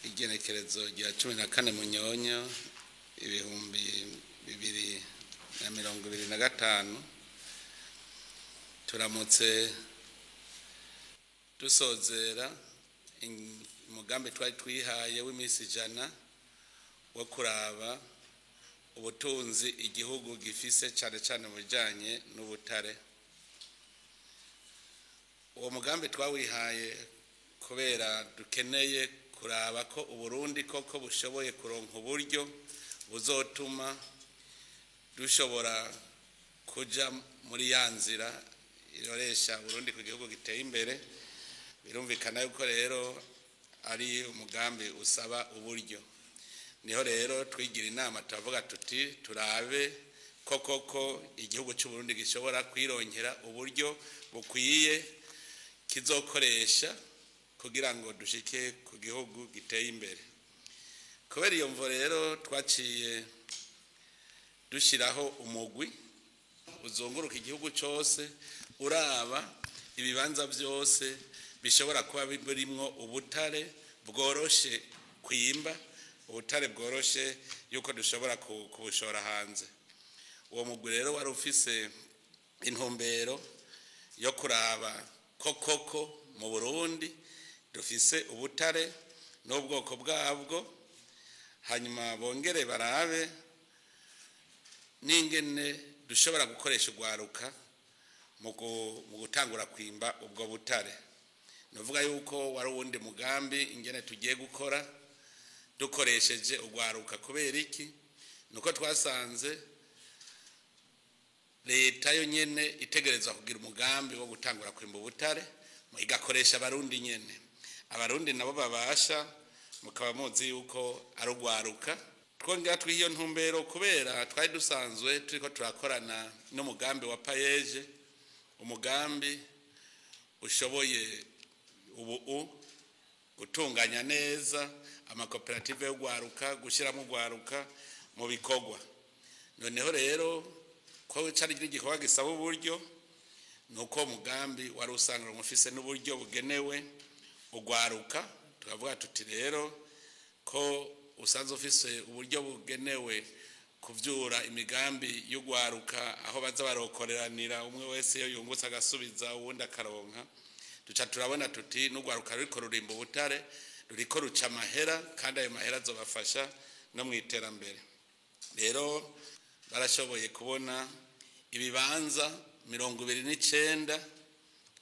igenekerezo rya 14 Munyonyo 2025 turamutse dusozera umugambi twari twihaye w'imisi ijana wo kuraba ubutunzi igihugu gifise cyane mu bijanye n'ubutare. Uwo mugambi twawihaye kubera dukeneye kuraba ko Uburundi koko bushoboye kuronka uburyo buzotuma dushobora kuja muri ya nzira iroresha Burundi ku gihugu giteye imbere. Birumvikana yuko rero ari umugambi usaba uburyo. Niho rero twigira inama turavuga tuti turabe koko igihugu cy'u Burundi gishobora kwironkera uburyo bukwiye kizokoresha kugira ngo dushike ku gihugu giteye imbere. Kubera iyo mvo rero twaciye dushiraho umugwi uzunguruka igihugu cyose uraba ibibanza byose bishobora kuba birimwo ubutare bworoshe kwimba, ubutare bworoshe yuko dushobora kubushora hanze. Uwo mugwi rero wari ufise intumbero yo kuraba koko mu Burundi dufise ubutare n'ubwoko bwabwo, hanyuma bongere barabe n'ingene dushobora gukoresha ugwaruka mu gutangura kwimba ubwo butare. Novuga yuko wari uwundi mugambi ingene tugiye gukora dukoresheje ugwaruka. Kubera iki? Nuko twasanze leta yo nyene itegerezwa kugira umugambi wo gutangura kwimba ubutare igakoresha abarundi nyene. Abarundi nabo babasha, mukaba muzi yuko ari ugwaruka. Twongera twihiyo ntumbero kubera twari dusanzwe turiko turakorana n'umugambi wa payeje, umugambi ushoboye gutunganya neza amakoperative yo gwaruka, gushiramo gwaruka mu bikorwa. Noneho rero ko cari igikorwa gisaba uburyo, nuko umugambi wari usanga umufise n'uburyo bugenewe ugwaruka. Tukavuga tuti rero ko usanze ufise uburyo bugenewe kuvyura imigambi y'ugwaruka aho baza barokoreranira, umwe wese yo yungutse agasubiza uwundi akaronka, duca turabona tuti n'ugwaruka ruriko rurimba ubutare ruriko ruca amahera, kandi ayo mahera azobafasha no mu iterambere. Rero barashoboye kubona ibibanza 29,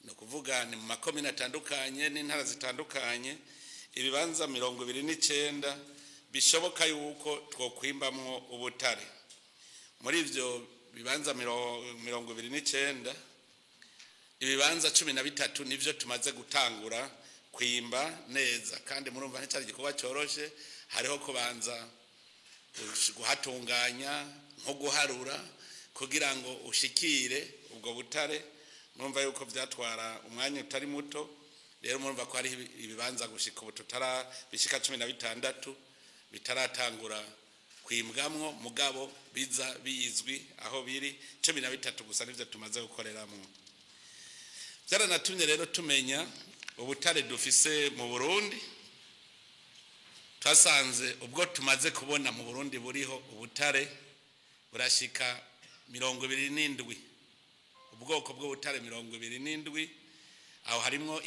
no kuvuga ni mu makomine atandukanye n'intara zitandukanye, ibibanza 29 bishoboka yuko twokwimbamwo ubutare. Muri ivyo bibanza 29, ibibanza 13 nivyo tumaze gutangura kwimba neza, kandi murumva nticari igikorwa cyoroshe. Hariho kubanza guhatunganya nko guharura kugira ngo ushikire ubwo butare. Murumva yuko vyatwara umwanya utari muto. Rero murumva ko hari ibibanza gushika ubu bishika 16 bitaratangura kwimbwamwo, mugabo biza bizwi aho biri 13 gusa nivyo tumaze gukoreramo. Byaranatumye rero tumenya ubutare dufise mu Burundi. Twasanze ubwo tumaze kubona mu Burundi buriho ubutare burashika 27, ubwoko bw'ubutare 27. Aho harimwo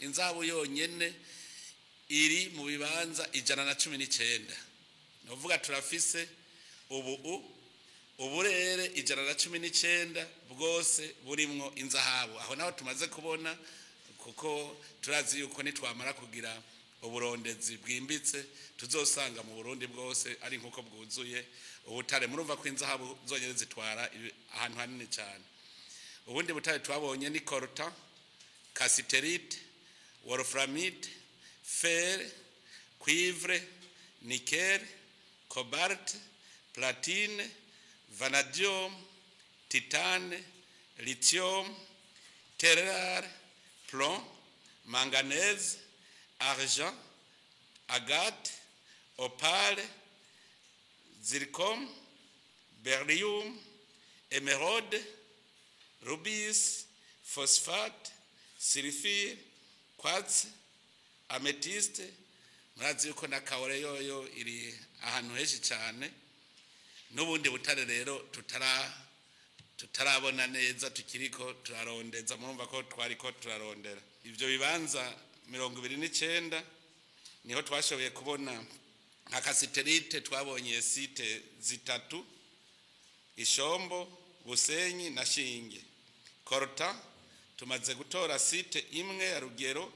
inzahabu yonyene iri mu bibanza 119. Novuga turafise uburere 119 bwose burimwo inzahabu. Aho naho tumaze kubona, kuko turazi yuko nitwamara kugira uburondezi bwimbitse tuzosanga mu Burundi bwose ari nkuko bwuzuye ubutare. Murumva ko inzahabu zonyene zitwara ahantu hanini cyane. Ubundi butare twabonye ni coltan, cassiterite, wolframite, fer, cuivre, nickel, cobalt, platine, vanadium, titane, lithium, terre, plomb, manganèse, argent, agate, opale, zircon, beryllium, émeraude, rubis, phosphate, sulfure, quartz, améthyste, murazi yuko na Kaore yoyo iri ahantu henshi cyane n'ubundi butare rero tutarabona neza tukiriko turarondeza murumva ko twariko turarondera ivyo bibanza 29 niho twashoboye kubona nka kasiterite twabonye site zitatu Ishombo Busenyi na Shinge Korota tumaze gutora site imwe ya Rugero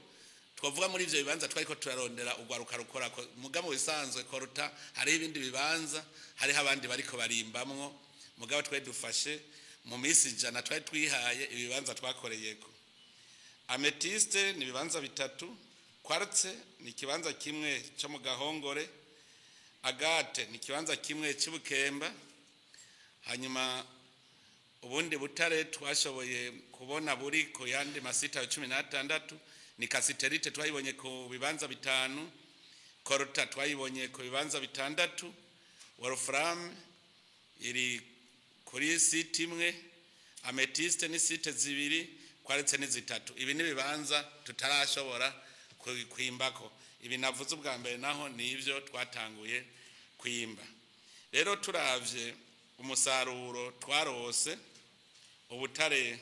twavuga muri ivyo bibanza twariko turarondera ugwaruka rukora mugabo bisanzwe Korota hari ibindi bibanza hari abandi bariko barimbamwo mugabo twe dufashe mu misi jana twari twihaye ibibanza twakoreyeko Amethyste ni bibanza bitatu Quartz ni kibanza kimwe cyo mu Gahongore Agate ni kibanza kimwe cy'Ubukemba hanyuma ubundi butare twashoboye kubona buri ku yandi masita 16 ni kasiterite twayibonye ku bibanza bitanu Korota twayibonye ku bibanza bitandatu Wolfram iri kuri site imwe Amethyste ni site zibiri Quartz ni zitatu ibi ni bibanza tutarashobora kwimbako ibi navuze ubwa mbere naho nivyo twatanguye kwimba rero turavye umusaruro twarose ubutare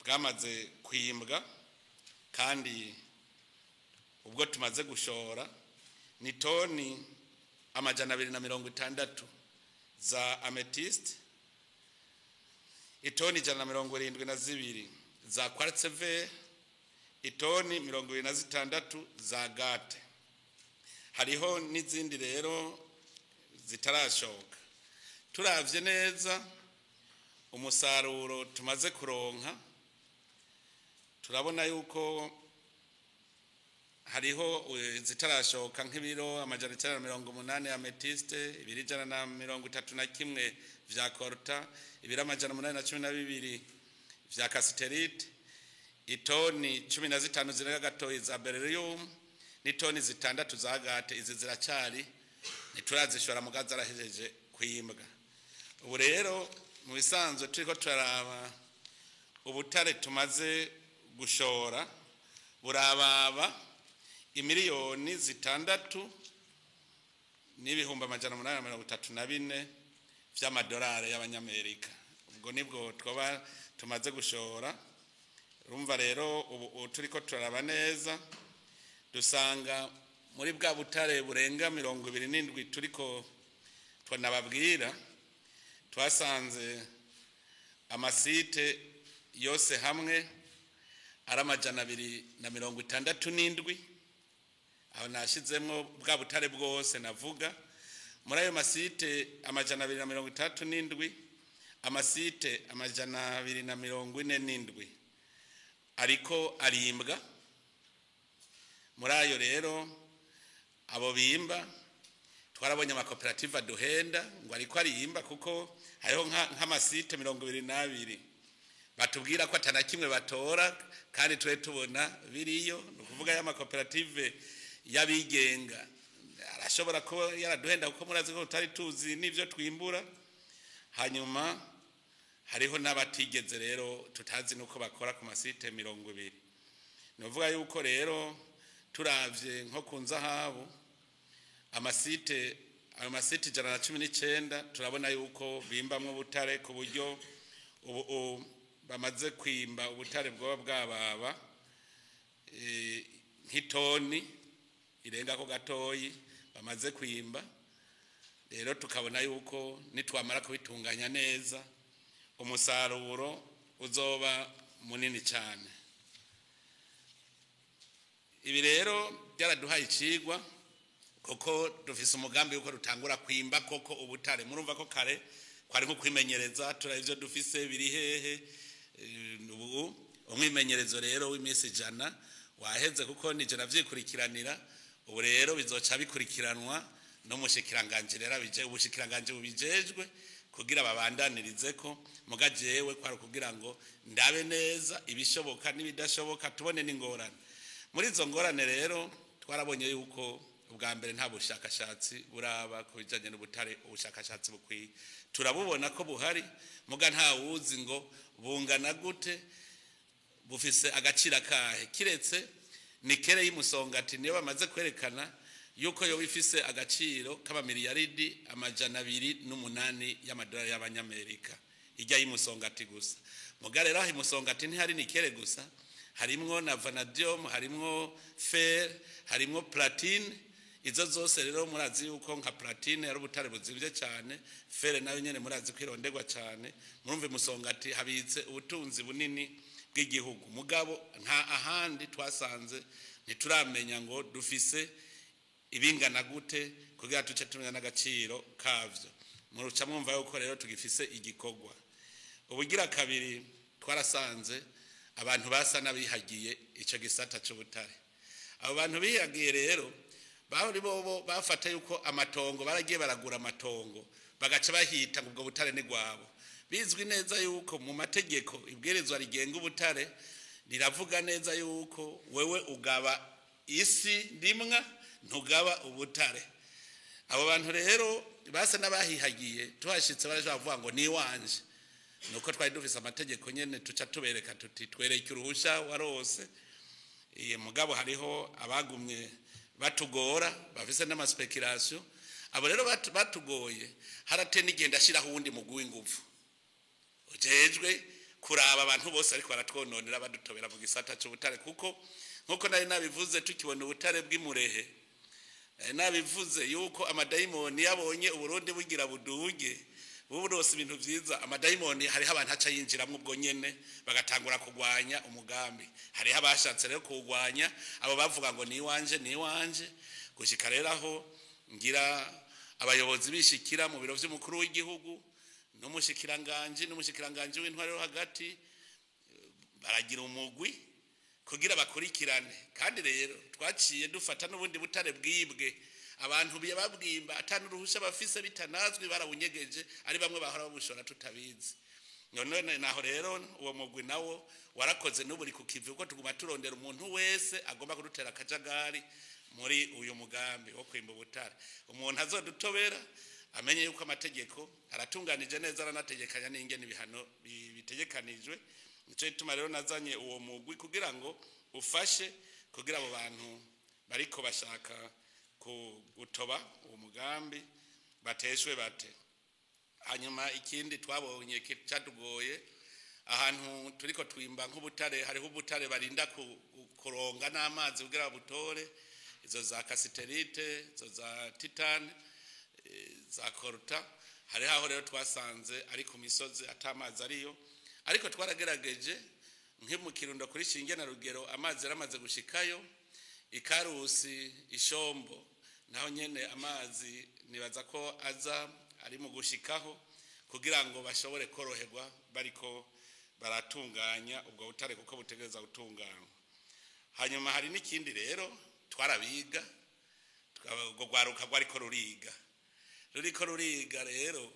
bwamaze kwimbwa kandi ubwo tumaze gushora ni toni 260 za Amethyste itoni 172 za Quartz itoni 26 za Agate hariho n'izindi rero zitarashoka turavye neza umusaruro tumaze kuronka turabona yuko hariho zitarashoka nk'ibiro 180 Amethyste 231 vya Korota ibiro 812 vya kasiterite itoni 15 zirega gatoyi za beryllium n'itoni 6 za Agate izi ziracari niturazishora mugaza arahejeje kwimbwa ubu rero mu bisanzwe turiko turaraba ubutare tumaze gushora burababa imiliyoni 6 n'ibihumbi 834 vy'amadolari y'abanyamerika ubwo nibwo twoba tumaze gushora urumva rero ubu turiko turaraba neza dusanga muri bwa butare burenga 27 turiko twanababwira twasanze amasite yose hamwe ari 267 aho nashizemo bwa butare bwose navuga muri ayo masite 237 amasite 247 ariko arimbwa muri ayo rero abo bimba twarabonye amakoperative aduhenda ngo ariko arimba kuko hariho nk'amasite 22 batubwira ko atana kimwe batora kandi twe tubona biriyo no kuvuga ya makoperative yabigenga arashobora ko yaraduhenda kuko murazi ko tutari tuzi nivyo twimbura hanyuma hariho n'abatigeze rero tutazi nuko bakora ku masite 20 novuga yuko rero turavye nko kunzahabu amasite 119 turabona yuko bimbamwe butare ku buryo ubu bamaze kwimba ubutare bwo bwababa nk'itoni irenga ko gatoyi bamaze kwimba rero tukabona yuko nitwamara kubitunganya neza umusaruro uzoba munini cyane ibi rero byaraduhaye icigwa koko dufise umugambi yuko rutangura kwimba koko ubutare murumva ko kare kwari nko kwimenyereza turavyo dufise biri hehe ubu umwimenyerezo rero w'imisi jana waheze kuko nije navyikurikiranira ubu rero bizoca bikurikiranwa no mushikiranganje rero bije ubushikiranganje bubijejwe kugira babandanirize ko mugajewe kwari kugira ngo ndabe neza ibishoboka n'ibidashoboka tubone n'ingorane muri izo ngorane rero twarabonye yuko ubwa mbere nta bushakashatsi buraba kubijanye n'ubutare ubushakashatsi bukwiye turabubona ko buhari muga nta wuzi ngo bungana gute bufise agacira kahe kiretse nikere y'Imusongati niyo bamaze kwerekana yuko yo bifise agaciro k'amamiliyaridi amajana 208 y'amadolari y'abanyamerika ijya y'Imusongati gusa. Mugare raho Imusongati ntihari nikere gusa, harimwo na vanadium, harimwo fer, harimwo platine. Izo zose rero murazi yuko nka platine ari ubutare buzibye cyane, fer nayo nyene murazi kwirondegwa cyane. Murumve Imusongati habitse ubutunzi bunini bw'igihugu. Mugabo nta ahandi twasanze ntituramenya ngo dufise ibingana gute kugira tuce tumenya n'agaciro kavyo. Muruca mwumva yuko rero tugifise igikogwa. Ubugira kabiri twarasanze abantu basa nabihagiye ico gisata cy'ubutare. Abo bantu bihagiye rero bahori bobo bafata yuko amatongo baragiye baragura amatongo bagaca bahita ngo ubwo butare ni gwabo. Bizwi neza yuko mu mategeko ibwirizwa rigenga ubutare riravuga neza yuko wewe ugaba isi ndimwa ntugaba ubutare. Abo bantu rero basa nabahihagiye tuhashitse baraje bavuga ngo ni wanje. Nuko twari dufise amategeko nyene tuca tubereka tuti twereke uruhusha warose. Mugabo hariho abagumye batugora bafise n'ama speculation. Abo rero batugoye harate nigenda ashiraho uwundi mugwi w'inguvu ujejwe kuraba abantu bose ariko baratwononera badutobera mu gisata cy'ubutare, kuko nkuko nari nabivuze tukibona ubutare bw'imurehe, nabivuze yuko amadayimoni yabonye Uburundi bugira buduge buburose ibintu vyiza. Amadayimoni hariho abantu aca yinjiramwe ubwo nyene bagatangura kugwanya umugambi. Hariho abashatse rero kugwanya, abo bavuga ngo ni wanje gushika rero aho ngira abayobozi bishikira mu biro vy'umukuru w'igihugu n'umushikiranganje w'intware yo hagati baragira umugwi kugira bakurikirane. Kandi rero twaciye dufata n'ubundi butare bwibwe abantu babwimba atanuruhusha bafise bitanazwe barawunyegeje ari bamwe bahora babushora tutabizi. None naho rero uwo mugwi nawo warakoze n'uburi kukivi uko tuguma turondera umuntu wese agomba kudutera akajagari muri uyu mugambi wo kwimba ubutare. Umuntu azodutobera amenye yuko amategeko aratunganije neza aranategekanya n'ingene ibihano bitegekanijwe. Nico ituma rero nazanye uwo mugwi kugira ngo ufashe kugira abo bantu bariko bashaka kugutoba uwo mugambi bateshwe bate. Hanyuma ikindi twabonye cyatugoye ahantu turiko twimba nk'ubutare, hariho ubutare barinda kuronga n'amazi kugira butore, izo za kasiterite, izo za titane, za korta. Hariho aho rero twasanze ari ku misozi atamazi ariyo, ariko twaragerageje nk'imu Kirundo kuri Shinge na Rugero amazi yaramaze gushikayo. Ikarusi, Ishombo naho nyene amazi nibaza ko aza ari mu gushikaho kugira ngo bashobore koroherwa bariko baratunganya ubwo butare kuko butegereza gutunganywa. Hanyuma hari n'ikindi rero twarabiga ubwo gwaruka gwariko ruriko ruriga rero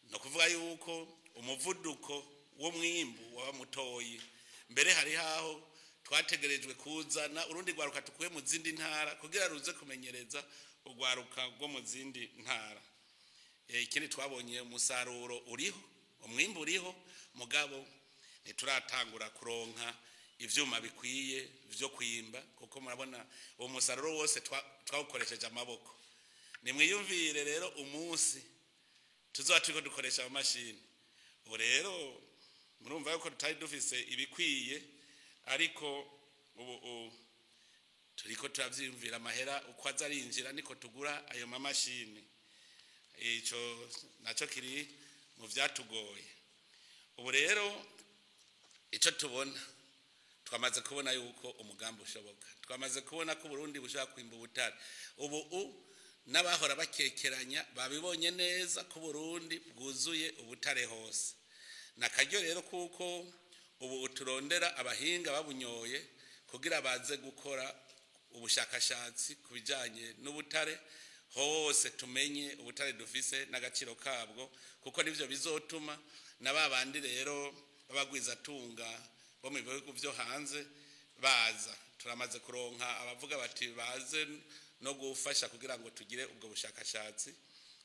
no kuvuga yuko umuvuduko wo mwimbu waba mutoyi. Mbere hari haho twategerejwe kuzana urundi gwaruka tukuye mu zindi ntara kugira ruze kumenyereza ugwaruka rwo mu zindi ntara. Ikindi twabonye umusaruro uriho, umwimbu uriho, mugabo ntituratangura kuronka ivyuma bikwiye vyo kwimba kuko murabona uwo musaruro wose twawukoresheje amaboko. Nimwiyumvire rero umunsi tuzoba turiko dukoresha amamashini. Ubu rero murumva yuko tutari dufise ibikwiye, ariko ubu turiko turavyimvira amahera uko azarinjira niko tugura ayo mamashini. Ico naco kiri mu vyatugoye. Ubu rero ico tubona twamaze kubona yuko umugambi ushoboka, twamaze kubona ko Burundi bushaka kwimba ubutare. Ubu n'abahora bakekeranya babibonye neza ko Burundi bwuzuye ubutare hose. Nakaryo rero kuko ubu turondera abahinga babunyoye kugira baze gukora ubushakashatsi kubijanye n'ubutare hose, tumenye ubutare dufise n'agaciro kabwo, kuko nivyo bizotuma nababandi rero babagwiza tunga bo mu bihugu byo hanze baza. Turamaze kuronka abavuga bati baze no gufasha kugira ngo tugire ubwo bushakashatsi,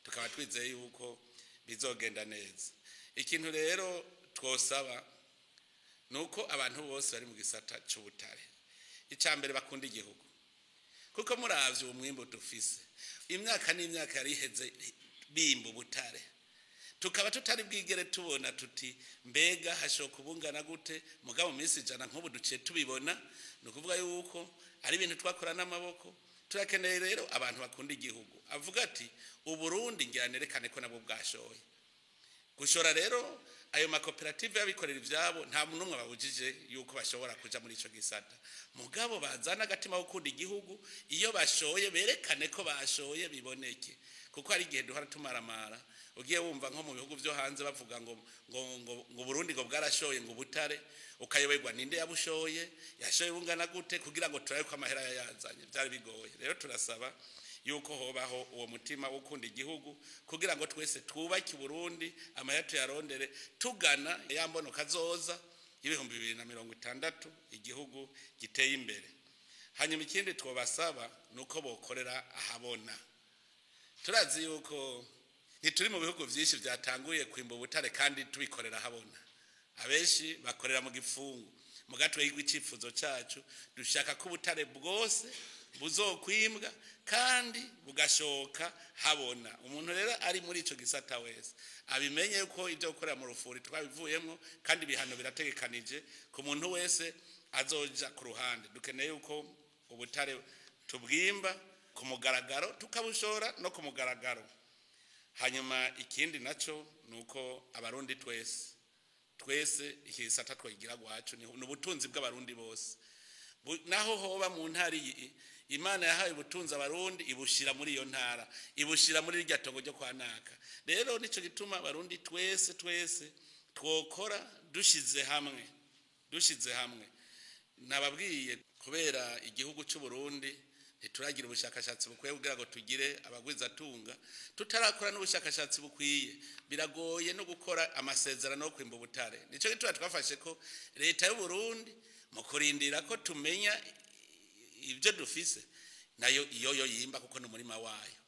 tukaba twizeye yuko bizogenda neza. Ikintu rero twosaba nuko abantu bose bari mu gisata cy'ubutare icambere bakunda igihugu, kuko muravye umwimbo dufise imyaka n'imyaka yariheze bimba ubutare tukaba tutari bwigere tubona tuti mbega hashoka ubungana gute mugabo mu minsi ijana nk'ubu duciye tubibona no kuvuga yuko ari ibintu twakora n'amaboko turakeneye rero abantu bakunda igihugu avuga ati Uburundi ngiyanerekane ko nabo bwashoye gushora rero ayo makoperative yabikorera ivyabo nta muntu umwe babujije yuko bashobora kuja muri ico gisata mugabo bazana agatima gukunda igihugu iyo bashoye berekane ko bashoye biboneke kuko ari igihe duhora tumaramara ugiye wumva nko mu bihugu byo hanze bavuga ngo Burundi ngo bwarashoye ngo ubutare ukayoberwa ninde yabushoye yashoye bungana gute kugira ngo turabe ko amahera yazanye byari bigoye rero turasaba yuko hobaho uwo mutima wo gukunda igihugu kugira ngo twese twubake Burundi amahera tuyarondere tugana yambono kazoza y'ibihumbi 2060 igihugu giteye imbere hanyuma ikindi twobasaba nuko bokorera ahabona turazi yuko ntituri mu bihugu byinshi byatanguye kwimba ubutare kandi tubikorera habona abenshi bakorera mu gifungu mu gatwe y'icyifuzo cyacu dushaka ko ubutare bwose buzokwimbwa kandi bugashoka habona umuntu rero ari muri ico gisata wese abimenye yuko ibyo gukorera mu rufuri twabivuyemo kandi ibihano birategekanije ku muntu wese azoja ku ruhande dukeneye yuko ubutare tubwimba ku mugaragaro tukabushora no ku mugaragaro hanyuma ikindi naco nuko abarundi twese igisata twagira gwacu ni ubutunzi bw'abarundi bose naho hoba mu ntari Imana yahaye ubutunzi abarundi ibushira muri iyo ntara ibushira muri rya tongo ryo kwanaka rero nico gituma abarundi twese twokora dushize hamwe nababwiye kubera igihugu cy'u Burundi ntituragira ubushakashatsi bukwiye kugira ngo tugire abagwiza tunga tutarakora n'ubushakashatsi bukwiye biragoye no gukora amasezerano yo kwimba ubutare nico gituma twafashe ko leta y'u Burundi mu kurindira ko tumenya ibyo dufise nayo iyo yimba kuko no murima wayo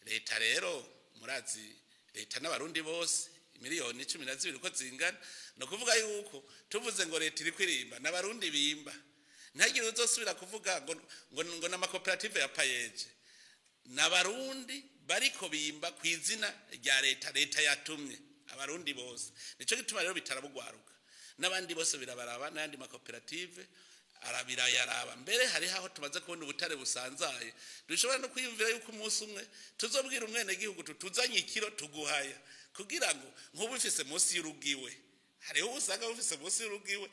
leta rero murazi leta n'abarundi bose miliyoni 12 ko zingana no kuvuga yuko tuvuze ngo leta iri kwirimba n'abarundi bimba ntagire uzosubira kuvuga ngo n'amakoperative ya payeje n'abarundi bariko bimba kwizina rya leta yatumye abarundi bose nico gituma rero bitarabugwaruka n'abandi bose birabaraba n'andi makoperative arabirayaraba mbere hari haho tumaze kubona ubutare busanzaye dushobora no kwiyumvira yuko umunsi umwe tuzobwira umwene gihugu tutuzanye ikiro tuguhaya kugira ngo nk'ubu ufise munsi y'urugiwe hariho usanga ufise munsi y'urugiwe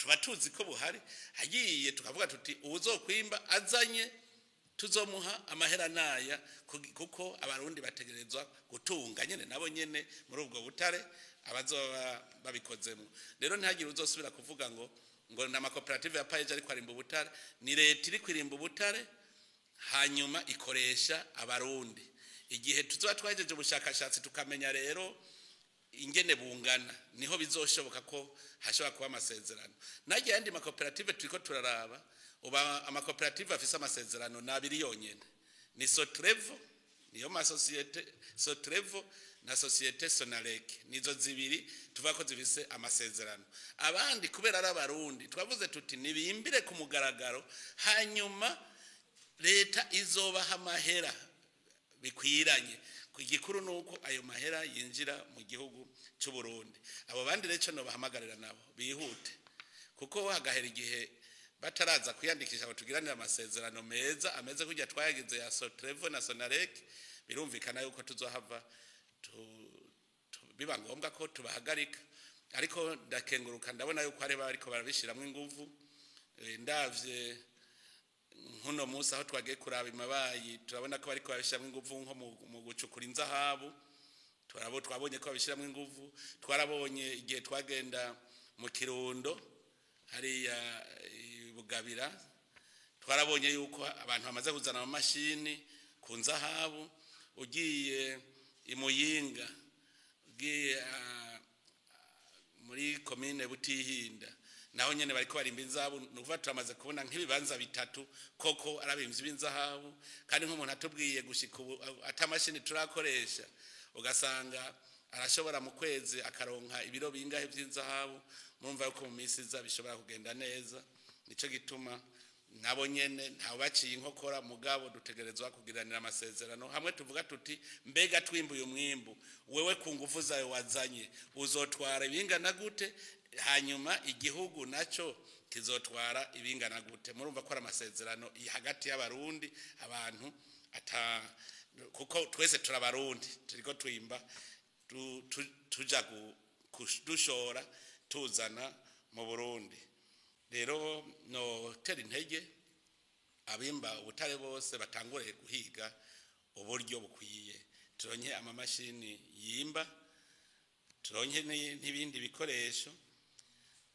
tuba tuzi ko buhari hagiye tukavuga tuti ubuzokwimba azanye tuzomuha amahera naya kuko abarundi bategerezwa gutunga nyene nabo nyene muri ubwo butare abazoba babikozemo rero ntihagire uzosubira kuvuga ngo n'amakoperative ya payeje ariko arimba ubutare ni leta iri kwirimba ubutare hanyuma ikoresha abarundi igihe tuzoba twahejeje ubushakashatsi tukamenya rero ingene bungana niho bizoshoboka ko hashobora kuba amasezerano nagiye andi makoperative turiko turaraba uba amakoperative afise amasezerano nabiri yonyene ni Sotrevo niyo masosiyete Sotrevo na societe Sonarek nizo zibiri tuvuga ko zifise amasezerano abandi kubera ari abarundi twavuze tuti nibimbire ku mugaragaro hanyuma leta izobaha amahera bikwiranye kugikuru nuko ayo mahera yinjira mu gihugu cy'u Burundi abo bandi rero no bahamagarira nabo bihute kuko hagahera igihe bataraza kwiyandikisha batugiranira amasezerano meza ameze kujya twayagize ya Sotrevo na Sonarek birumvikana yuko tuzohava biba ngombwa ko tubahagarika ariko ndakenguruka ndabona yuko ari bariko barabishiramo inguvu ndavye nkuno musa aho twagiye kuraba imabayi turabona ko bariko babishiramo inguvu nko mu gucukura inzahabu twabonye ko babishiramo inguvu twarabonye igihe twagenda mu Kirundo hariya Bugabira twarabonye yuko abantu bamaze kuzana amamashini ku nzahabu ugiye imuyinga ugiye muri commune Butihinda naho nyene bariko barimba inzahabu nukuva turamaze kubona nk'ibibanza bitatu koko arabimvye b'inzahabu kandi nk'umuntu atubwiye gushika atamashini turakoresha ugasanga arashobora mu kwezi akaronka ibiro bingahe by'inzahabu murumva yuko mu minsi iza bishobora kugenda neza nico gituma nabo nyene ntawe baciye inkokora mugabo dutegerezwa kugiranira amasezerano hamwe tuvuga tuti mbega twimbuye umwimbu wewe ku ngufu zawe wazanye uzotwara ibingana gute hanyuma igihugu naco kizotwara ibingana gute murumva ko ari amasezerano hagati y'abarundi abantu kuko twese turabarundi turiko twimba tuja dushora tuzana mu Burundi rero no tera intege abimba ubutare bose batangure guhiga uburyo bukwiye turonke amamashini yimba turonke n'ibindi bikoresho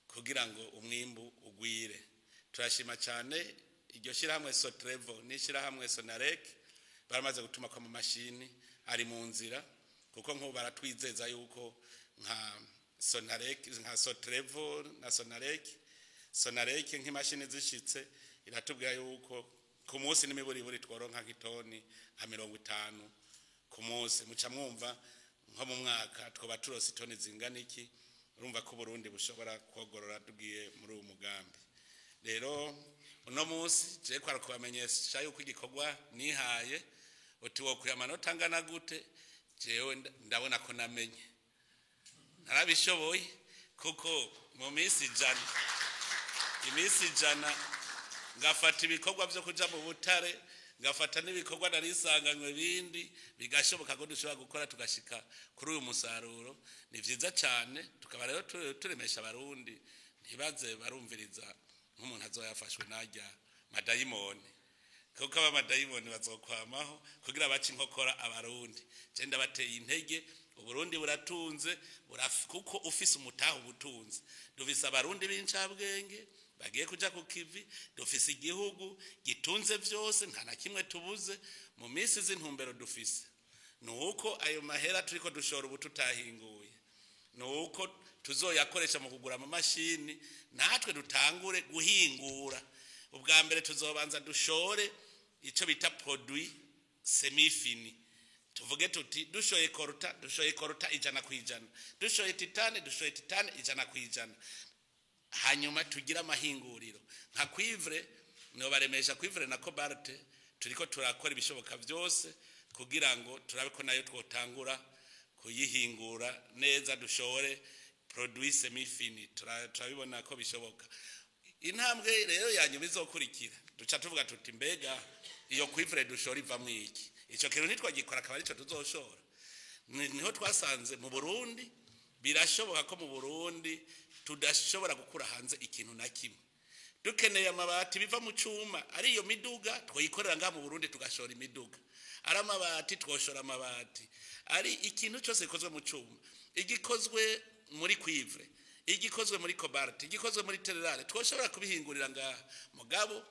kugira ngo umwimbu ugwire turashima cyane iryo shirahamwe Sotrevo n'ishirahamwe Sonarek baramaze gutuma kwa mashini ari mu nzira kuko nko baratwizeza yuko nka Sonarek nka Sotrevo na Sonarek nk'imashini zishitse iratubwira yuko ku munsi n'imiburi tworonka nk'itoni nka 50 ku munsi muca mwumva nko mu mwaka twoba turose itoni zingana iki urumva ko Burundi bushobora kogorora tugiye muri uwo mugambi rero uno munsi je kwara kubamenyesha yuko igikorwa nihaye uti wo kuya manota ngana gute jewe ndabona ko namenye narabishoboye kuko mu minsi jana ngafata ibikorwa byo kuja mu butare ngafata n'ibikorwa narisanganywe bindi bigashoboka ko dushobora gukora tugashika kuri uyu musaruro ni vyiza cyane tukaba rero turemesha abarundi ntibaze barumviriza nk'umuntu azoyafashwe najya madayimoni kuko abamadayimoni bazokwamaho kugira bace inkokora abarundi je ndabateye intege Uburundi buratunze kuko ufise umutaho ubutunze dufise abarundi b'incabwenge bagiye kuja ku kivi dufise igihugu gitunze vyose nta na kimwe tubuze mu minsi z'intumbero dufise nuko ayo mahera turiko dushora ubututahinguye nuko tuzoyakoresha mu kugura amamashini natwe dutangure guhingura ubwa mbere tuzobanza dushore ico bita produit semi fini tuvuge tuti dushoye koruta 100%, dushoye titane 100%, hanyuma tugira amahinguriro nka cuivre no baremesha cuivre na cobalt turiko turakora ibishoboka byose kugira ngo turabe ko nayo twotangura kuyihingura neza dushore produit semi fini turabibona ko bishoboka intambwe rero yanyu bizokurikira duca tuvuga tuti mbega iyo cuivre dushora iva mwiki ico kintu nitwagikora akaba arico tuzoshora niho twasanze mu Burundi birashoboka ko mu Burundi tudashobora gukura hanze ikintu na kimwe dukeneye amabati biva mu cuma ari iyo miduga twoyikorera nga mu Burundi tugashora imiduga ari amabati twoshora amabati ari ikintu cyose gikozwe mu cuma igikozwe muri cuivre igikozwe muri cobalt igikozwe muri tererale twoshobora kubihingurira nga mugabo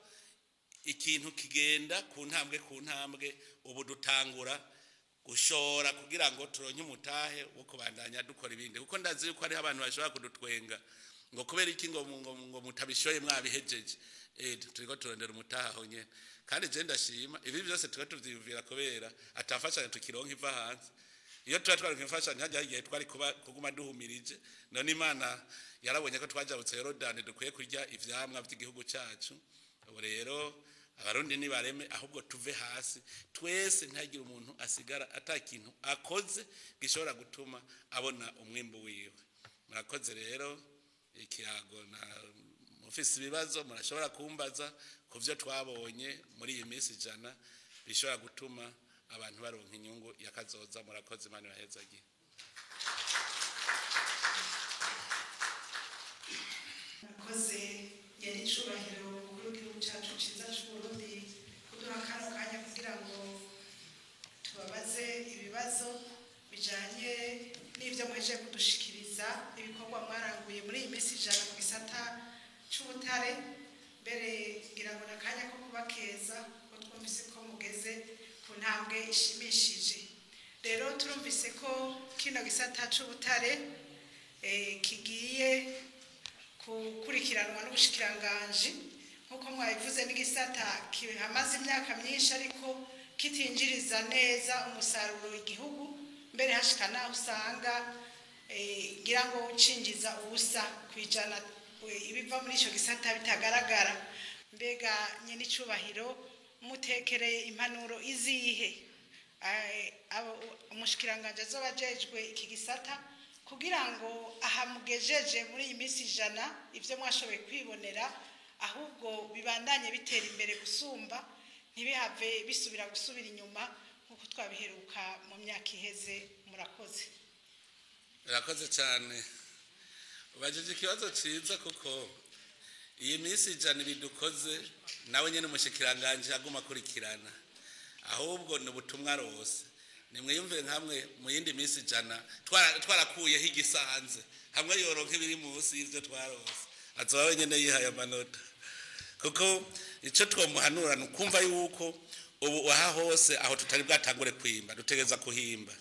ikintu kigenda ku ntambwe ubu dutangura gushora kugira ngo turonke umutahe wo kubandanya dukora ibindi kuko ndazi yuko ari abantu bashobora kudutwenga ngo kubera iki ngo mutabishoye mwabihejeje turiko turondera umutahe aho nyene kandi je ndashima ibi byose turiko tuvyivira kubera atafashanya tukironka iva hanze iyo twaronka imfashanya hajya igihe twari kuguma duhumirije none Imana yarabonye ko twajabutse Yorodani dukwiye kurya ivyamwa by'igihugu cyacu ubu rero abarundi ni bareme ahubwo tuve hasi twese ntagira umuntu asigara atakintu akoze gishobora gutuma abona umwimbo wiwe murakoze rero ikiyago na mufise ibibazo murashobora kumbaza kuvyo twabonye muri iyi minsi jana bishobora gutuma abantu baronka inyungu yakazoza murakoze Imana ibahezagiye murakoze yari icubahiro umukuru w'igihugu cyacu ciza c'Uburundi kuduha kano kanya kugira ngo tubabaze ibibazo bijanye n'ivyo muhejeje kudushikiriza ibikorwa mwaranguye muri iyi minsi ijana mu gisata c'ubutare mbere ngira ngo nakanya ko kubakeza ko twumvise ko mugeze ku ntambwe ishimishije rero turumvise ko kino gisata c'ubutare kigiye gukurikiranwa n'ubushikiranganji nkuko mwabivuze n'igisata hamaze imyaka myinshi ariko kitinjiriza neza umusaruro w'igihugu mbere hashikana usanga ngira ngo ucinjiza ubusa kwijana ibiva muri ico gisata bitagaragara mbega nyene icubahiro mutekereye impanuro izihe umushikiranganje azoba ajejwe iki gisata kugira ngo ahamugejeje muri iyi minsi 100 ivyo mwashoboye kwibonera ahubwo bibandanye bitera imbere gusumba ntibihave bisubira gusubira inyuma nkuko twabiheruka mu myaka iheze. Murakoze. Murakoze cyane. Ubajije ikibazo ciza kuko iyi minsi 100 bidukoze nawe nyene umushikiranganje aguma kurikirana ahubwo ni ubutumwa rose nimwiyumvire nkamwe mu yindi minsi 100 twarakuyeho igisanze hamwe yoronka ibiri munsi y'ivyo twarose azoba nyene yihaye amanota kuko ico twomuhanura nukumva yuko ubu aha hose aho tutari bwatangure kwimba dutegeza kuhimba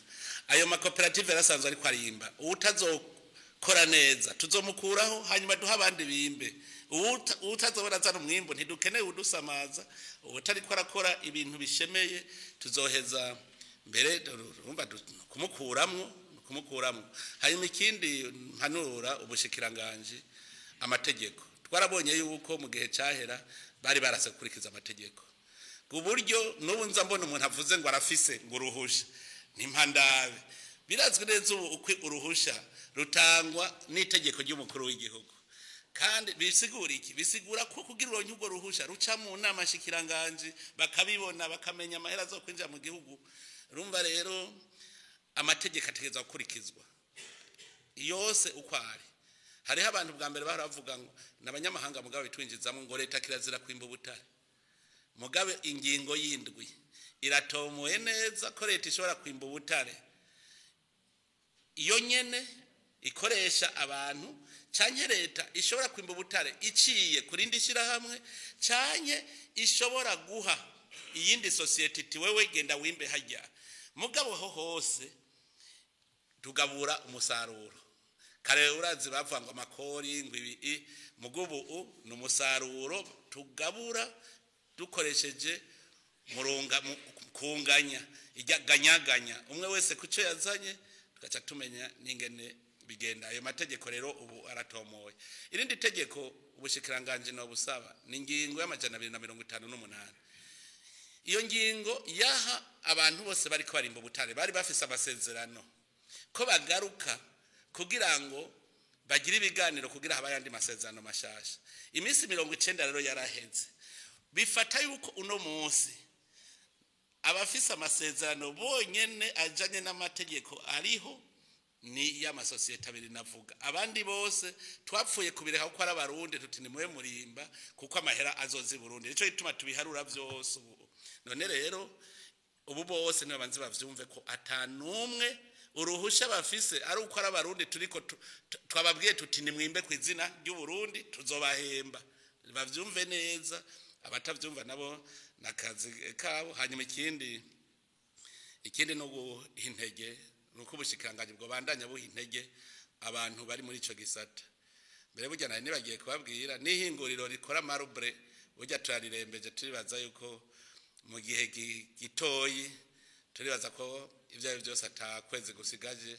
ayo makoperative yarasanzwe ari kwarimba utazokora neza tuzomukuraho hanyuma duha abandi bimbe utazobona zano mwimbo ntidukeneye udusamaza utari ko arakora ibintu bishemeye tuzoheza mbere urumva kumukuramwo hanyuma ikindi mpanura ubushikiranganje amategeko twarabonye yuko mu gihe cyahera bari barase kurikiza amategeko kuburyo n'ubu nza mbona umuntu avuze ngo arafise ngo uruhusha nimpandabe birazwi neza uko uruhusha rutangwa n'itegeko ry'umukuru w'igihugu kandi bisigura iki bisigura ko kugira uronke ubwo ruhusha ruca mu nama shikiranganje bakabibona bakamenya amahera zo kwinjira mu gihugu urumva rero amategeko ategeza gukurikizwa yose uko ari hariho abantu bwa mbere baravuga ngo n'abanyamahanga mugabo bitwinjizamo ngo leta kirazira kwimba ubutare mugabe ingingo y'indwi iratomoye neza ko leta ishobora kwimba ubutare iyo nyene ikoresha abantu canke leta ishobora kwimba ubutare iciye kurindi shirahamwe canke ishobora guha iyindi society iti wewe genda wimbe hajya mugabo ho hose tugabura umusaruro kare urazi bavanga amakori ngwibi mugubu n'umusaruro tugabura dukoresheje murunga kunganya ijyaganyaganya umwe wese kuco yazanye tugaca tumenya ningene bigenda ayo mategeko rero ubu aratomoye irindi tegeko ubushikiranganje no busaba ni ngingo y'amajana 258 iyo ngingo yaha abantu bose bari ko barimba ubutare bari bafise amasezerano ko bagaruka kugira ngo bagire ibiganiro kugira habayandi masezerano mashasha iminsi 90 rero yaraheze bifata yuko uno munsi abafise amasezerano bonyene ajanye n'amategeko ariho ni y'amasosiyete abiri navuga abandi bose twapfuye kubireka ko ari abarundi tuti ni mwe murimba kuko amahera azozi Burundi nico gituma tubiharura byose none rero ubu bose n'abanzi bavyumve ko atanumwe uruhusha bafise ari uko ari abarundi turiko twababwiye tuti ni mwimbe kwizina ry'u Burundi tuzobahemba bavyumve neza abatavyumva nabo nakazi kabo hanyuma ikindi no guhintege nuko ubushikanganje bwo bandanya buhintege abantu bari muri ico gisata mbere burya nari nibagiye kubabwira n'ihinguriro rikora marble burya turarirembeje turibaza yuko mu gihe gitoyi turibaza ko ivyo byose atakwezi gusigaje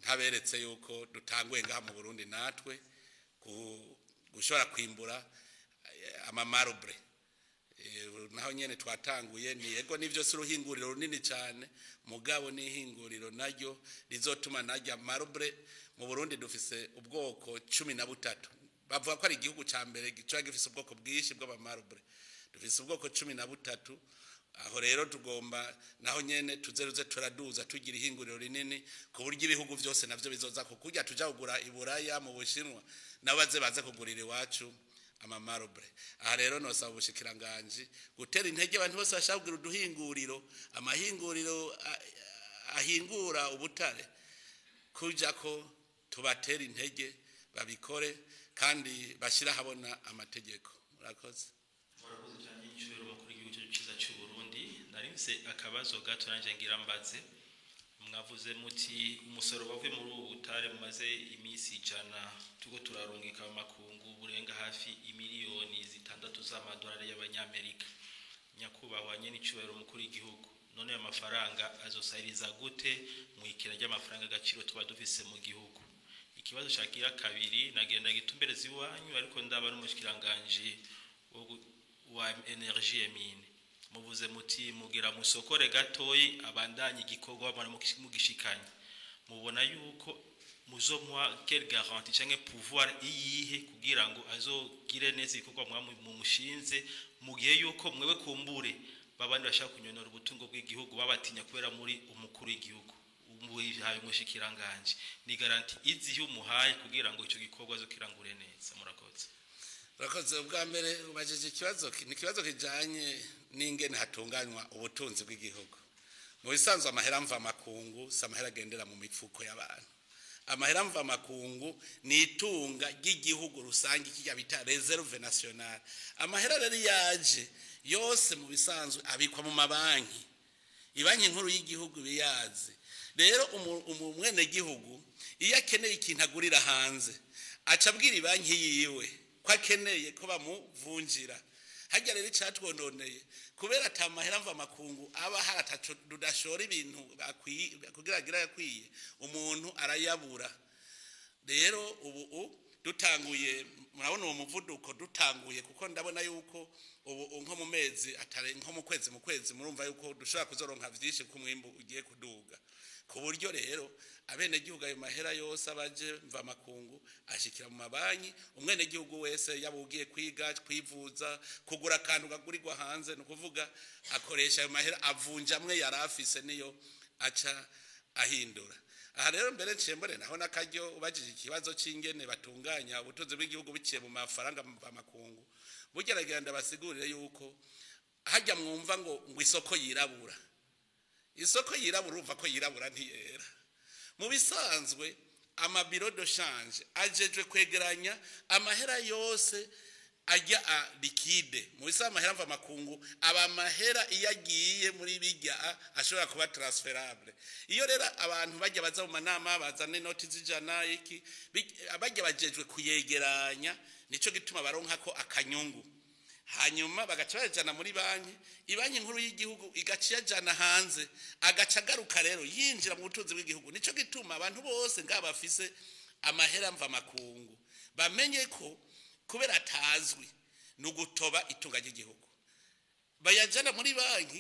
ntaberetse yuko dutangwe ngaha mu Burundi natwe gushobora kwimbura ama marble naho nyene twatanguye ni yego nivyo si uruhinguriro runini cyane mugabo n'ihinguriro naryo rizotuma najya marble mu Burundi dufise ubwoko 13 bavuga ko ari igihugu ca mbere gica gifise ubwoko bwishi bw'aba marble dufise ubwoko 13 aho rero tugomba naho nyene tuzeruze turaduza tugira ihinguriro rinini ku buryo ibihugu byose navyo bizoza kujya tuja kugura iburaya mu Bushinwa nabaze baze kugurira iwacu ama marble aha rero no saba ubushikiranganje gutera intege abantu bose bashaka uduhinguriro amahinguriro ahingura ubutare kuja ko tubatera intege babikore kandi bashira habona amategeko murakoze cyane icyo makuru y'igihugu cyiza cy'u Burundi narinse akabazo gato nanje ngira mbaze mwavuze muti umusoro bavuye muri ubu butare mumaze iminsi 100 tugo turarungika amakungu burenga hafi imiliyoni 6 z'amadolari y'abanyamerika nyakubahwa nyene icubahiro mukuru w'igihugu none ayo mafaranga azosahiriza gute mu ikira ry'amafaranga agaciro tuba dufise mu gihugu ikibazo shakira kabiri nagenda gitumbereza iwanyu ariko ndaba n'umushikiranganje wa energie et mine muvuze muti mugira musokore gatoyi abandanye igikorwa bana mugishikanye mubona yuko muzomwa quelle garantie canke pouvoir iyihe kugira ngo azogire neza igikorwa mumushinze mugiye yuko mwewe kumbure babandi bashaka kunyonora ubutungo bw'igihugu babatinya kubera muri umukuru w'igihugu umuhaye umushikiranganje ni garantie izihe umuhaye kugira ngo ico gikorwa azokirangure neza murakoze ubwa mbere ubajije ikibazo ni ikibazo kijanye n'ingene hatunganywa ubutunzi bw'igihugu mu bisanzwe amahera mva makungu samahera agendera mu mifuko y'abantu amahera mva makungu ni itunga ry'igihugu rusange kijya bita reserve nationale amahera rero yaje yose mu bisanzwe abikwa mu mabanki ibanki nkuru y'igihugu biyazi rero umwene gihugu iyo akeneye ikintu agurira hanze aca abwira ibanki yiwe ko akeneye ko bamuvunjira hajya rero icatwononeye kubera atamahera mva makungu aba harataco dudashora ibintu kugira agira yakwiye umuntu arayabura rero ubu dutanguye murabona uwo muvuduko dutanguye kuko ndabona yuko ubu nko mu mezi atare nko mu kwezi murumva yuko dushobora kuzoronka vyinshi ku mwimbu ugiye kuduga ku buryo rero abene gihugu ayo mahera yose abaje mva makungu ashikira mu mabanki umwene gihugu wese yabugiye kwiga kwivuza kugura akantu gagurirwa hanze no kuvuga akoresha ayo mahera avunjamwe yarafise niyo aca ahindura aha rero mbere ncembore naho nakaryo ubajije ikibazo c'ingene batunganya ubutunzi bw'igihugu biciye mu mafaranga mva makungu bugeragera ndabasigurire yuko hajya mwumva ngo isoko yirabura isoko yirabura urumva ko yirabura ntiyera mu bisanzwe amabiro de change ajejwe kwegeranya amahera yose ajya a liquide mu bisanzwe amahera mva makungu aba amahera iyo agiye muri bijya ashobora kuba transferable iyo rero abantu bajya baza mu manama bazana inoti zijana iki bajya bajejwe kuyegeranya nico gituma baronka ko akanyungu hanyuma bagaca bajana muri banki ibanki nkuru y'igihugu igaciya jana hanze agaca garuka rero yinjira mu butunzi bw'igihugu nico gituma abantu bose ngabafise amahera mva makungu bamenye ko kubera atazwi no gutoba itunga ry'igihugu bayajana muri banki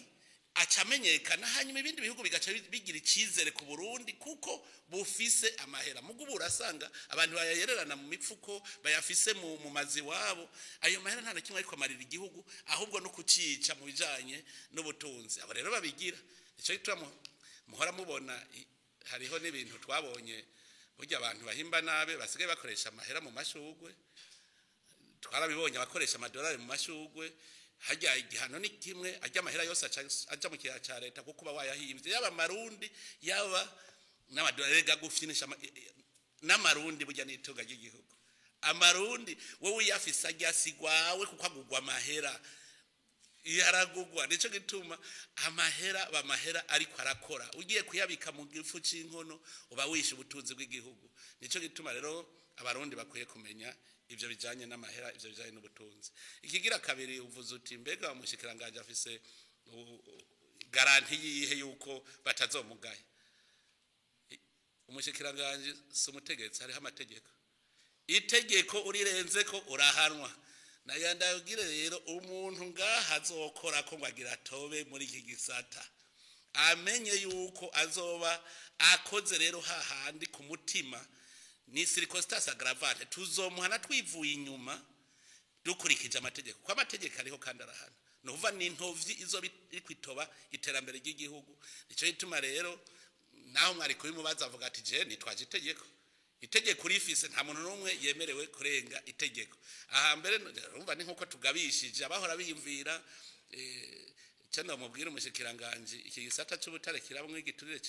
acamenyekana hanyuma ibindi bihugu bigaca bigira icizere ku Burundi kuko bufise amahera mugubu urasanga abantu bayayererana mu mifuko bayafise mu mazi wabo ayo mahera nta nakimwe ariko amarira igihugu ahubwo no kucica mu bijanye n'ubutunzi abo rero babigira ico gituma muhora mubona hariho n'ibintu twabonye burya abantu bahimba nabe basigaye bakoresha amahera mu mashugwe twarabibonye abakoresha amadolari mu mashugwe hajya igihano ni kimwe ajya amahera yose aja mu kiya ca leta kuko bawayahimbye yaba marundi yaba n'amadolari gagufinisha n'amarundi burya n'itunga ry'igihugu amarundi wowe yafise ajya sigwawe kuko agugwa amahera yaragugwa nico gituma amahera ariko arakora ugiye kuyabika mu gifu c'inkono uba wishe ubutunzi bw'igihugu nico gituma rero abarundi bakwiye kumenya ivyo bijanye n'amahera ivyo bijanye n'ubutunzi ikigira kabiri uvuze uti mbega umushikiranganje afise garanti yihe yuko batazomugaya umushikiranganje si umutegetsi hariho amategeko itegeko urirenze ko urahanwa nayandagire rero umuntu ngaha azokora ko ngwagira tobe muri iki gisata amenye yuko azoba akoze rero hahandi ku mutima ni circumstance aggravante tuzomuhana twivuye inyuma dukurikije amategeko kwa amategeko ariho kandi arahana nuva n'intovyi izo bikwitoba iterambere ry'igihugu nico gituma rero naho mwari kubimubaza avuga ati je nitwaje itegeko rifise nta muntu numwe yemerewe kurenga itegeko aha mbere urumva ni nkuko tugabishije abahora biyumvira cyane mubwira umushikiranganje iki gisata cy'ubutare kirabamwe igiturire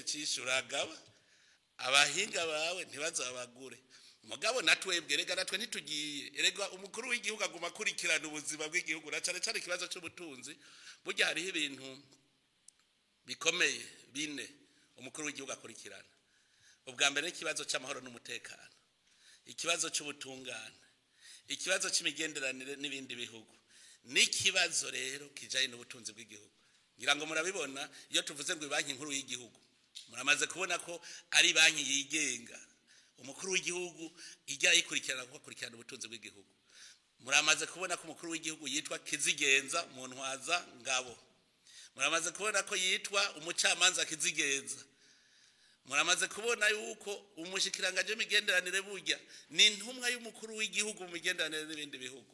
cishi uragaba abahinga bawe ntibazabagure mugabo natwebwe rega natwe ntitugiye erega umukuru w'igihugu aguma kurikirana ubuzima bw'igihugu na cyane cyane ikibazo cy'ubutunzi burya hariho ibintu bikomeye bine umukuru w'igihugu akurikirana ubwa mbere ikibazo cy'amahoro n'umutekano ikibazo cy'ubutungane ikibazo cy'imigenderanire n'ibindi bihugu n'ikibazo rero kijanye n'ubutunzi bw'igihugu ngira ngo murabibona iyo tuvuze ngo banki nkuru y'igihugu muramaze kubona ko ari banki yigenga umukuru w'igihugu ijya yikurikirana ko kurikirana ubutunzi bw'igihugu muramaze kubona ko umukuru w'igihugu yitwa Kizigenza mu ntwaza ngabo, muramaze kubona ko yitwa umucamanza Kizigenza, muramaze kubona yuko umushikiranganje w'imigenderanire burya ni intumwa y'umukuru w'igihugu mu migenderanire n'ibindi bihugu.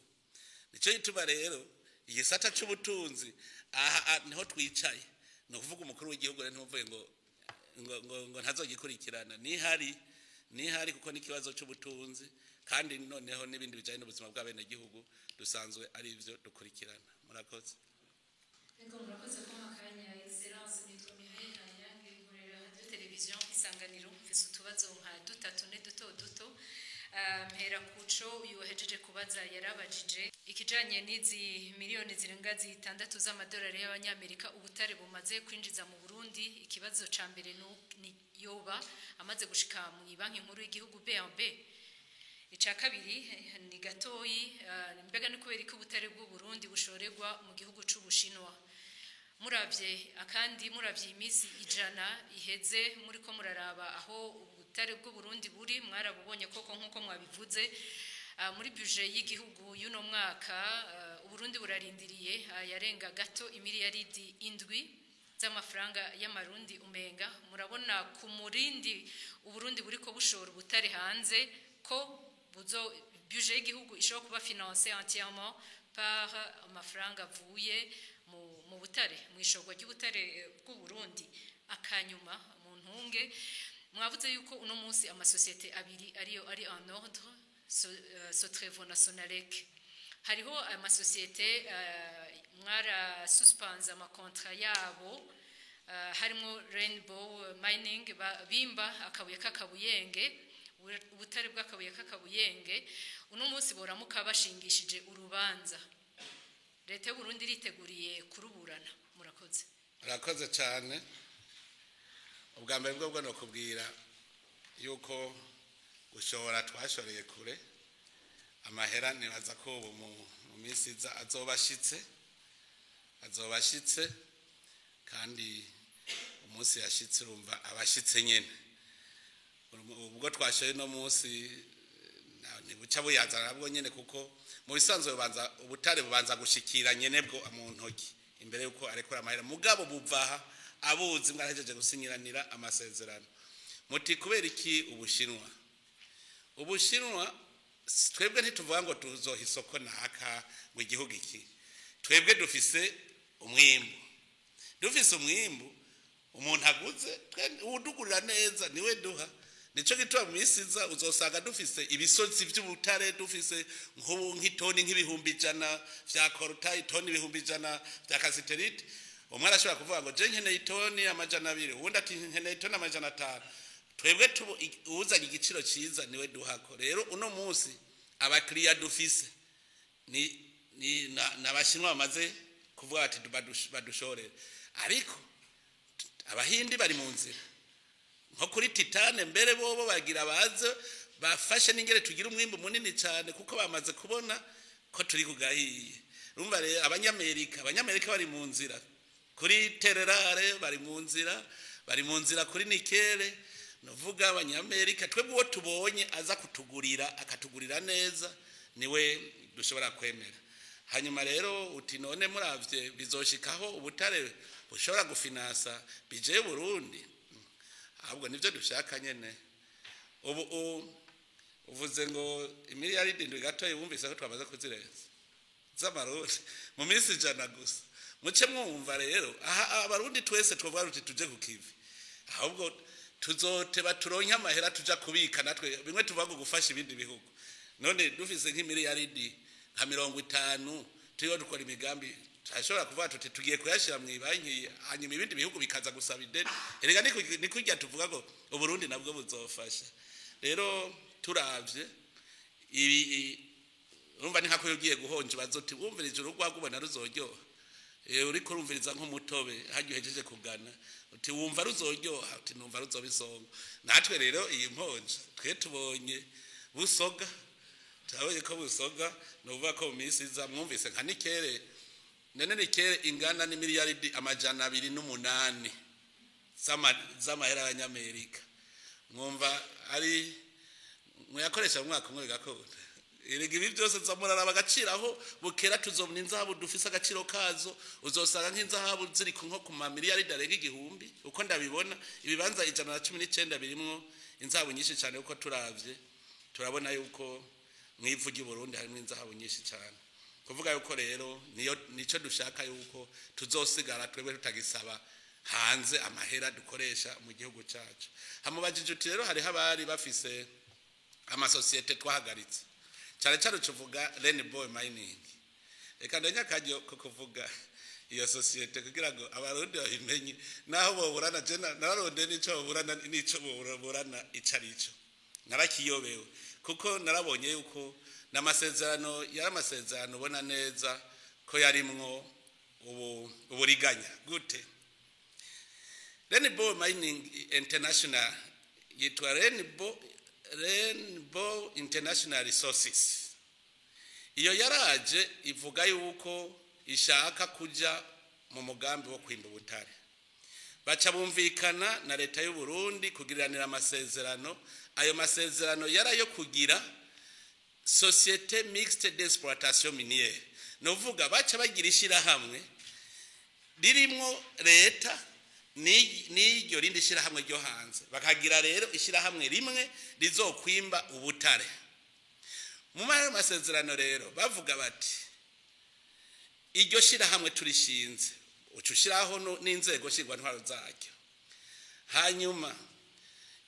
Nico gituma rero igisata c'ubutunzi aha niho twicaye, no kuvuga umukuru w'igihugu rero ntumvuye ngo ntazogikurikirana, nihari kuko n'ikibazo c'ubutunzi kandi noneho n'ibindi bijanye n'ubuzima bw'abene gihugu dusanzwe ari ivyo dukurikirana. Murakoze. Ego murakoze ko makanya excellence nitwa Mihaye Kanyange nkorera radio television Isanganiro mfise utubazo nka dutatu ne duto mpera kuco yohejeje kubaza yarabajije ikijanye n'izi miliyoni zirenga zitandatu z'amadolari y'abanyamerika ubutare bumaze kwinjiza mu Burundi. Ikibazo ca mbere ni yoba amaze gushika mu banki nkuru y'igihugu BNB. Ica kabiri ni gatoyi mbega ni kubera ko ubutare bw'u Burundi bushoregwa mu gihugu c'Ubushinwa. Muravye imisi 100 iheze muri ko muraraba aho ubutare bw'u Burundi buri mwarabubonye koko nkuko mwabivuze muri budget y'igihugu y'uno mwaka Uburundi burarindiriye yarenga gato imiliyaridi 7 z'amafaranga y'amarundi umenga. Murabona ku murindi Uburundi buriko bushora ubutare hanze ko budget y'igihugu ishobora kuba financé entièrement par amafaranga avuye mu butare mu ishogwa ry'ubutare bw'u Burundi. Akanyuma mu ntunge mwavuze yuko uno munsi amasosiyete abiri ari en ordre Sotrevo na Sonalek. Hariho amasosiyete mwara suspense amakontra yabo harimo Rainbow Mining bimba akabuye kakabuyenge ubutare bw'akabuye kakabuyenge. Uno munsi boramuka bashingishije urubanza, leta y'u Burundi riteguriye kuruburana. Murakoze cyane. Ubwa mbere bwo no kubwira yuko gushora twashoreye kure amahera nibaza ko mu minsi azobashitse kandi umunsi yashitse urumva abashitse nyene. Ubwo twashoye no munsi ni buca buyaza nabwo nyene kuko mu bisanzwe ubutare bubanza gushikira nyene bwo mu ntoki imbere yuko arekora amahera mugabo buvaha abuzi mwarahejeje gusinyiranira amasezerano. Muti kubera iki Ubushinwa twebwe ntituvuga ngo tuzoha isoko naka mu gihugu iki, twebwe dufise umwimbu umuntu aguze udugurira neza niwe duha. Nico gitwa mu misiza uzosanga dufise ibisozi by'ubutare dufise nk'itoni nk'ibihumbi 100 vya colta, itoni ibihumbi 100 vya cassiterite. Umwana ashobora kuvuga ngo je nkeneye itoni 200, uwundi ati nkeneye itoni 500. Twebwe uzanye igiciro ciza niwe duhako. Rero uno munsi abakiriya dufise ni n'abashinwa bamaze kuvuga ati badushorere, ariko abahindi bari mu nzira nko kuri titane mbere bobo bagira baze bafashe n'ingere tugira umwimbo munini cyane kuko bamaze kubona ko turi kugahiye. Urumva rero abanyamerika bari mu nzira kuri tererare, bari mu nzira kuri nikele. Novuga abanyamerika twebwe uwo tubonye aza kutugurira akatugurira neza niwe dushobora kwemera. Hanyuma rero uti none muravye bizoshikaho ubutare bushobora gufinansa bije Burundi, ahubwo nivyo dushaka nyene. Ubu uvuze ngo imiliyaridi 7 gatoye wumvise ko twamaze kuzirenza z'amarundi mu minsi 100 gusa. Muce mwumva rero aha abarundi twese twovuga ruti tuje kukivi, ahubwo tuzoteba turonke amahera tuja kubika natwe bimwe tuvuga ngo gufasha ibindi bihugu. None dufise nk'imiliyaridi nka 50 tuyo dukora imigambi ashobora kuvuga tuti tugiye kuyashira mu ibanki hanyuma ibindi bihugu bikaza gusaba ideni. Erega ni kujya tuvuga ngo Uburundi nabwo buzofasha. Rero turavye ibi urumva ni nkako yogiye guhonje bazoti wumvirije urugwagubona ruzoryoha. Uriko urumviriza nk'umutobe hajye kugana uti wumva ruzoryoha uti numva ruzobisonga. Natwe rero iyi mponje twe tubonye busoga tawe ko busoga nuvuga ko mu minsi za mwumvise nka nikere nikere ingana ni miliyaridi 208 z'amahera y'Abanyamerika. Mwumva ari muyakoresha mu mwaka umwe gakunda Erega ibi byose zamurara bagaciraho bukera tuzobona inzahabu dufise agaciro kazo uzosanga nk'inzahabu ziri nko ku mamiliyaridi arenga igihumbi uko ndabibona ibibanza 119 birimwo inzahabu nyinshi cyane uko turavye turabona yuko mwivu ry'u Burundi harimo inzahabu nyinshi cyane kuvuga yuko rero nico dushaka yuko tuzosigara twebwe tutagisaba hanze amahera dukoresha mu gihugu cyacu hamubajije uti rero hari habari bafise amasosiyete twahagaritse cyane cyane tuvuga Rainbow Mining reka ndanya kajyo kuvuga iyo sosiyete kugira ngo abarundi babimenye naho boburana je naronde nico boburana nico boburana icarico narakiyobewe kuko narabonye yuko namasezerano yaramasezerano ubona neza ko yarimwo uburiganya gute Rainbow Mining International yitwa Rainbow International Resources iyo yaraje ivuga yuko ishaka kuja mu mugambi wo kwimba ubutare baca bumvikana na leta y'u Burundi kugiranira amasezerano ayo masezerano yarayo kugira société mixte d'exploitation minière novuga baca bagirishira hamwe ririmo leta n'iryo rindi shira hamwe ryo hanze bakagira rero ishira hamwe rimwe rizokwimba ubutare mu masezerano rero bavuga bati iryo shira hamwe turishinze ucushiraho n'inzego shingwa ntwaro zaryo hanyuma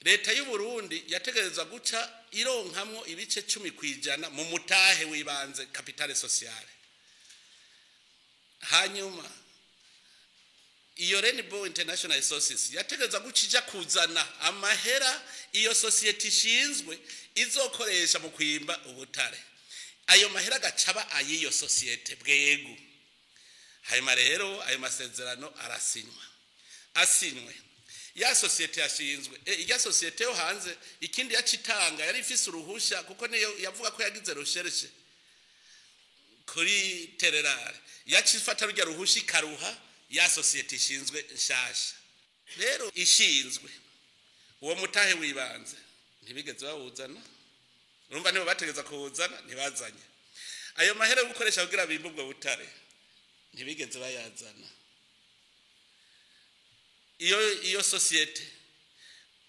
leta y'u Burundi yategerezwa guca ironkamwo ibice 10% mu mutahe wibanze capitale sociale hanyuma iyo Rainbow International Resources yategereza gucija kuzana amahera iyo society ishinzwe izokoresha mu kwimba ubutare ayo mahera gacaba ayiyo society bwego hanyuma rero ayo masezerano asinywe ya society yashinzwe ya society yo hanze ikindi yacitanga yari ifise uruhusha kuko niyo yavuga ko yagize recherche kuri tererare yacifata rujya ruhushi karuha ya society ishinzwe nshasha rero ishinzwe uwo mutahe wibanze ntibigeze bawuzana urumva nibo bategeza kuwuzana ntibazanye ayo mahera yo gukoresha kugira bimbubwe butare ntibigeze bayazana iyo society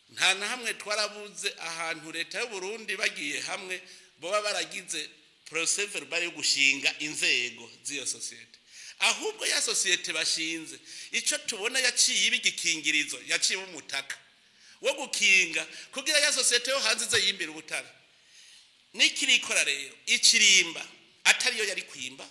nta na hamwe twarabuze ahantu leta y'u Burundi bagiye hamwe boba baragize procès verbal yo gushinga inzego z'iyo society ahubwo ya society bashinze ico tubona yaciye ibigikingirizo yaciye umutaka wo gukinga kugira ya society yo hanze ze yimbira ubutare nikirikora rero ikirimba atari yo yari kwimba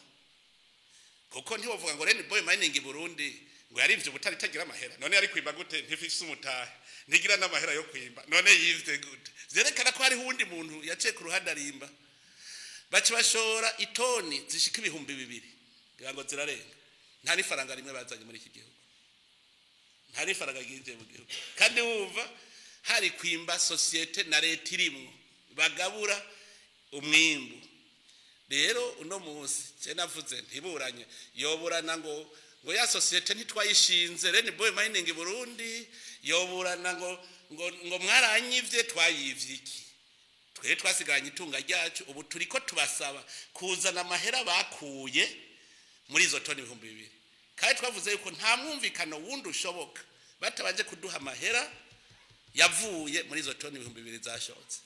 kuko ntiwovuga ngo Rainbow Mining Burundi ngo yarivye ubutare itagira amahera none yari kwimba gute ntifise umutahe ntigira n'amahera yo kwimba none yivye gute zerekana ko hari hundi muntu yaciye ku ruhande arimba baci bashora itoni zishika 2,000 ngo zirarenga nta nifaranga rimwe bazanye muri iki gihugu nta nifaranga ginje mu gihugu kandi wumva hari kwimba societe na leta irimwo bagabura umwimbu rero uno munsi je navuze ntiburanye yoburana ngo ya societe ntitwayishinze Rainbow Mining Burundi yoburana ngo mwaranyivye twayivye iki twe twasiganye itunga ryacu ubu turiko tubasaba kuzana amahera bakuye muri izo toni 2,000 kandi twavuze yuko nta mwumvikano wundi ushoboka batabanje kuduha amahera yavuye muri izo toni 2,000 zashotse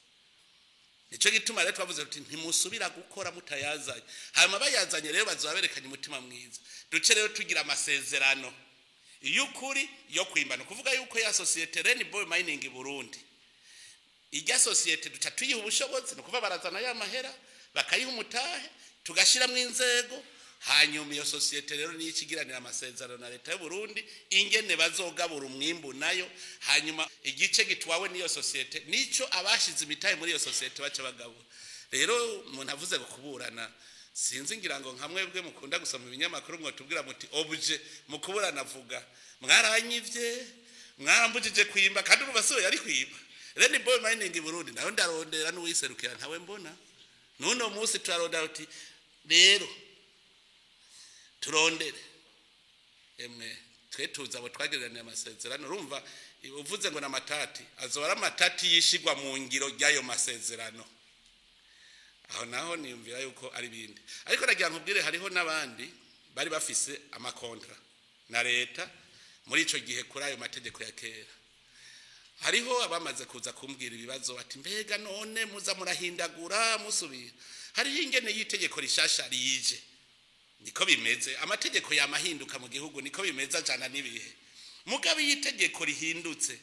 nico gituma rero twavuze tuti ntimusubira gukora mutayazanye hanyuma bayazanye rero bazaberekanye umutima mwiza duce rero tugira amasezerano y'ukuri yo kwimbana kuvuga yuko ya societe Rainbow Mining Burundi ijya societe duca tuyiha ubushobozi no kuva barazana ya mahera bakayiha umutahe tugashiramwe inzego hanyuma iyo societe rero ni ikigiranira amasezerano na leta y'u Burundi ingene bazogabura umwimbu nayo hanyuma igice gitwawe niyo societe nico abashize imitahe muri iyo societe baca bagabura rero umuntu avuze kuburana sinzi ngira ngo nkamwebwe mukunda gusoma ibinyamakuru mwo tubwira muti obuje mukuburana avuga mwaranyivye mwarambujije kwimba kandi urubaso yari kwimba Rainbow Mining Burundi naho ndarondera n'uwiserukira ntawe mbona nuno munsi turaronda uti rero turondere emwe twe tuza abo twagereranya amasezerano urumva uvuze ngo namatati azobara amatati yishigwa mu ngiro y'ayo masezerano aho naho niyumvira yuko ari bindi ariko nagira nkubwire hariho nabandi bari bafise amakontra na leta muri ico gihe kuri ayo mategeko ya kera hariho abamaze kuza kumbwira ibibazo bati mbega none muza murahindagura musubira hariho ingene yitegeko rishasha rije niko bimeze amategeko yamahinduka mu gihugu niko bimeza cyane nibihe mugabe yitegeko rihindutse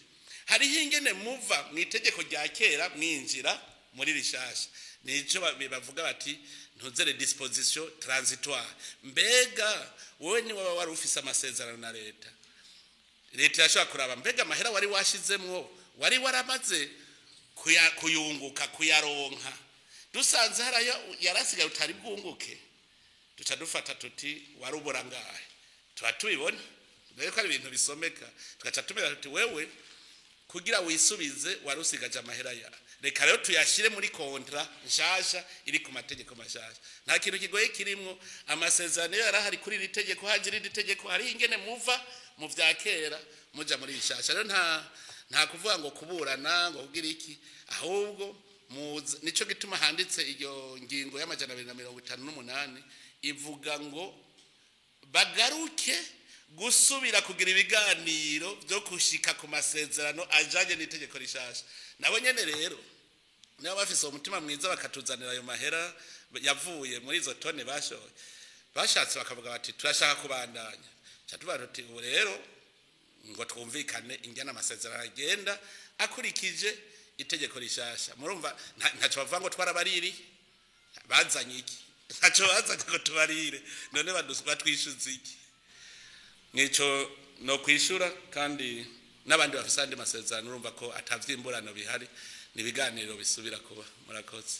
hariho ingene muva mu itegeko rya kera mwinjira muri rishasha nico bavuga bati ntuzere disposition transitoire mbega wowe ni waba wari ufise amasezerano na leta yashaka kuraba mbega amahera wari washizemwo wari waramaze kuyunguka kuyaronka dusanze harayo yarasigaye utari bwunguke duca dufata tuti wari uburangaye tuba tubibona dore ko ari ibintu bisomeka tugaca tumera tuti wewe kugira wisubize wari usigaje amahera ya reka rero tuyashire muri kontra nshasha iri ku mategeko mashasha nta kintu kigoye kirimwo amasezerano yarahari kuri iri tegeko hagira iri tegeko hari ingene muva mu vya kera muja muri bishasha rero nta kuvuga ngo kuburana ngo kugira iki ahubwo nico gituma handitse iyo ngingo y'amajana 258 ivuga ngo bagaruke gusubira kugira ibiganiro byo kushika ku masezerano ajanye n'itegeko rishasha nabo nyene rero nabo bafise umutima mwiza bakatuzanira ayo mahera yavuye muri izo tone bashoye bashatse bakavuga bati turashaka kubandanya cyatuba tuti ubu rero ngo twumvikane ingana amasezerano agenda akurikije itegeko rishasha murumva ntaco bavuga ngo twarabariri bazanye iki ntaco bazanye ngo tubarire none batwishuza iki nico no kwishura kandi n'abandi bafise andi masezerano urumva ko atavyimburano bihari nibiganiro bisubira kuba murakoze